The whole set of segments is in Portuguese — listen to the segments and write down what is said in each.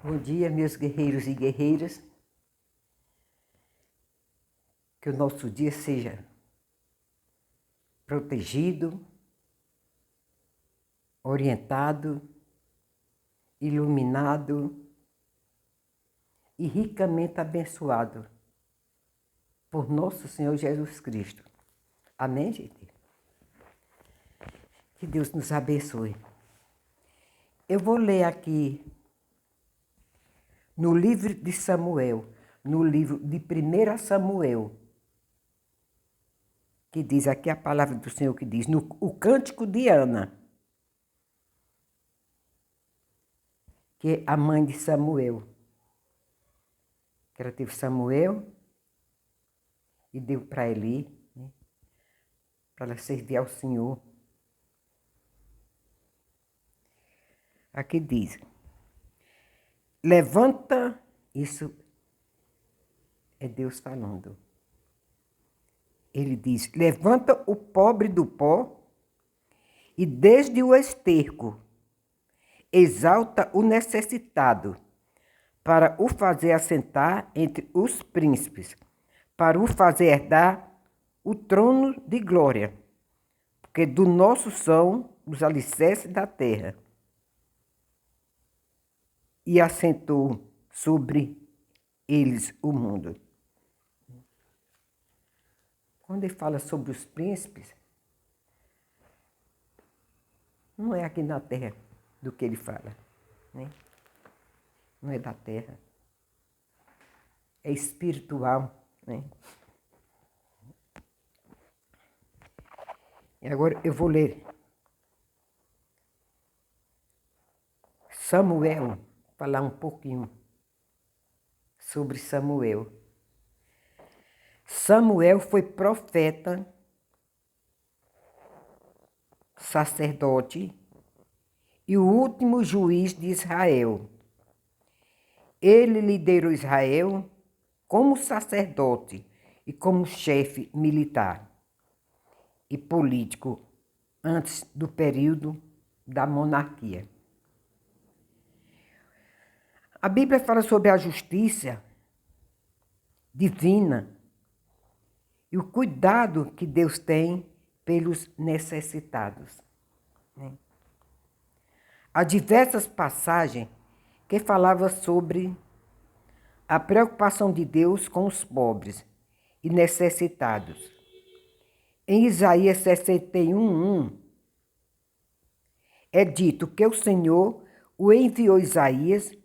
Bom dia, meus guerreiros e guerreiras. Que o nosso dia seja protegido, orientado, iluminado e ricamente abençoado por nosso Senhor Jesus Cristo. Amém, gente? Que Deus nos abençoe. Eu vou ler aqui no livro de Samuel, no livro de 1 Samuel, que diz aqui a palavra do Senhor que diz, o cântico de Ana, que é a mãe de Samuel. Que ela teve Samuel e deu para Eli, né, para ela servir ao Senhor. Aqui diz, levanta, isso é Deus falando. Ele diz, levanta o pobre do pó e desde o esterco exalta o necessitado, para o fazer assentar entre os príncipes, para o fazer herdar o trono de glória, porque do nosso são os alicerces da terra. E assentou sobre eles o mundo. Quando ele fala sobre os príncipes, não é aqui na terra do que ele fala, né? Não é da terra. É espiritual, né? E agora eu vou ler Samuel, falar um pouquinho sobre Samuel. Samuel foi profeta, sacerdote e o último juiz de Israel. Ele liderou Israel como sacerdote e como chefe militar e político antes do período da monarquia. A Bíblia fala sobre a justiça divina e o cuidado que Deus tem pelos necessitados. Há diversas passagens que falavam sobre a preocupação de Deus com os pobres e necessitados. Em Isaías 61:1, é dito que o Senhor o enviou Isaías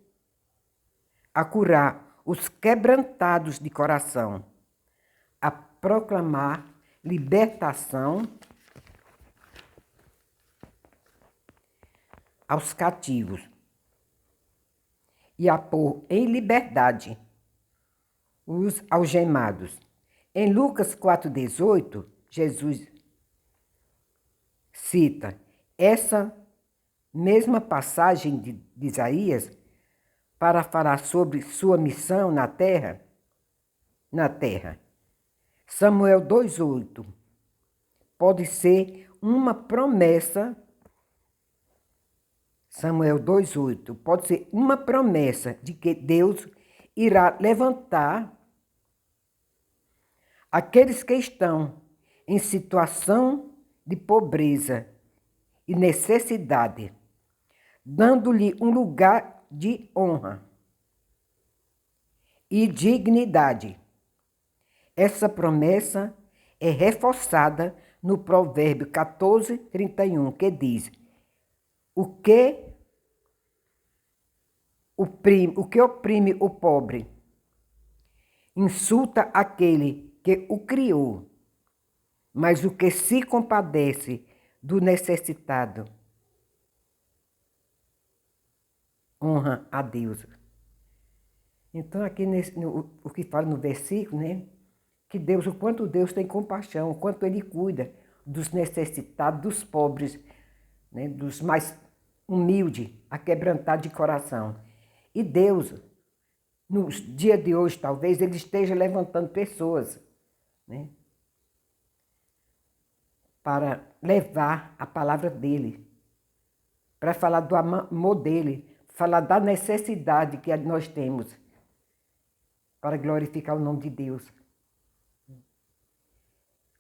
a curar os quebrantados de coração, a proclamar libertação aos cativos e a pôr em liberdade os algemados. Em Lucas 4,18, Jesus cita essa mesma passagem de Isaías para falar sobre sua missão na terra. Samuel 2,8 pode ser uma promessa. Samuel 2,8 pode ser uma promessa de que Deus irá levantar aqueles que estão em situação de pobreza e necessidade, dando-lhe um lugar de honra e dignidade. Essa promessa é reforçada no Provérbio 14:31, que diz: o que oprime o pobre insulta aquele que o criou, mas o que se compadece do necessitado honra a Deus. Então, aqui o que fala no versículo, né? Que Deus, o quanto Deus tem compaixão, o quanto Ele cuida dos necessitados, dos pobres, né? Dos mais humildes, aquebrantados de coração. E Deus, nos dias de hoje, talvez, Ele esteja levantando pessoas, né? Para levar a palavra dEle, para falar do amor dEle, falar da necessidade que nós temos para glorificar o nome de Deus.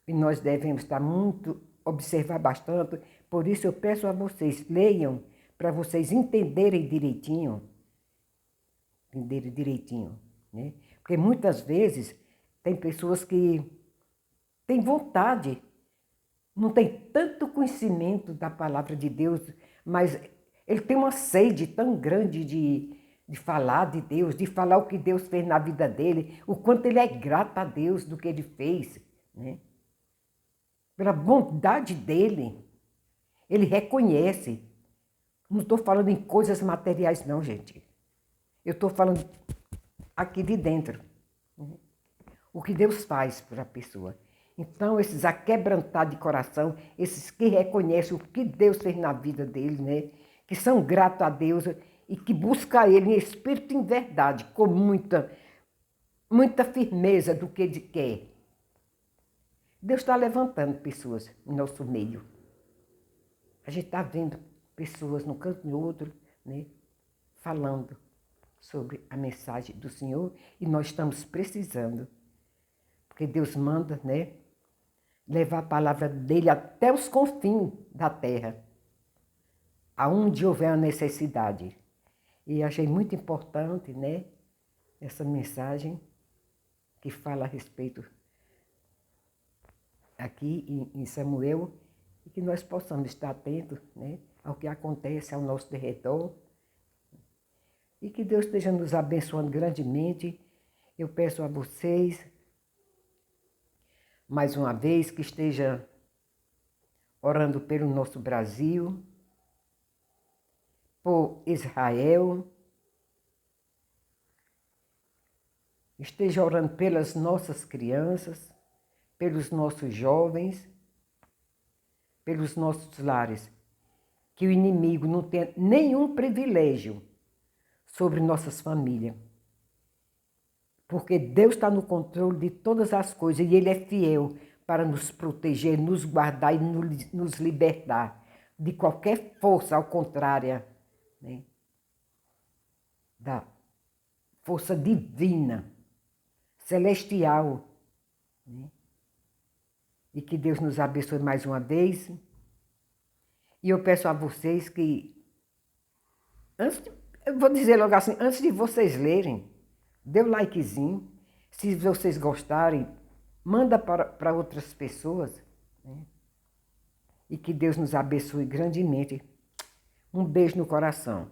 E nós devemos estar observar bastante, por isso eu peço a vocês, leiam, para vocês entenderem direitinho, né? Porque muitas vezes tem pessoas que têm vontade, não tem tanto conhecimento da palavra de Deus, mas ele tem uma sede tão grande de falar de Deus, de falar o que Deus fez na vida dele, o quanto ele é grato a Deus do que ele fez, né? Pela bondade dele, ele reconhece. Não estou falando em coisas materiais não, gente. Eu estou falando aqui de dentro, né? O que Deus faz para a pessoa. Então, esses aquebrantados de coração, esses que reconhecem o que Deus fez na vida deles, né? Que são gratos a Deus e que buscam Ele em espírito e em verdade, com muita firmeza do que Ele quer. Deus está levantando pessoas no nosso meio. A gente está vendo pessoas no canto e no outro, né? Falando sobre a mensagem do Senhor e nós estamos precisando. Porque Deus manda, né? Levar a palavra dele até os confins da terra, aonde houver a necessidade. E achei muito importante, né, essa mensagem que fala a respeito aqui em Samuel, e que nós possamos estar atentos, né, ao que acontece ao nosso derredor, e que Deus esteja nos abençoando grandemente. Eu peço a vocês, mais uma vez, que esteja orando pelo nosso Brasil, por Israel, esteja orando pelas nossas crianças, pelos nossos jovens, pelos nossos lares, que o inimigo não tenha nenhum privilégio sobre nossas famílias, porque Deus está no controle de todas as coisas e Ele é fiel para nos proteger, nos guardar e nos libertar de qualquer força ao contrária, né, da força divina, celestial, né? E que Deus nos abençoe mais uma vez. E eu peço a vocês que, eu vou dizer logo assim, antes de vocês lerem, dê o likezinho. Se vocês gostarem, manda para outras pessoas, né? E que Deus nos abençoe grandemente. Um beijo no coração.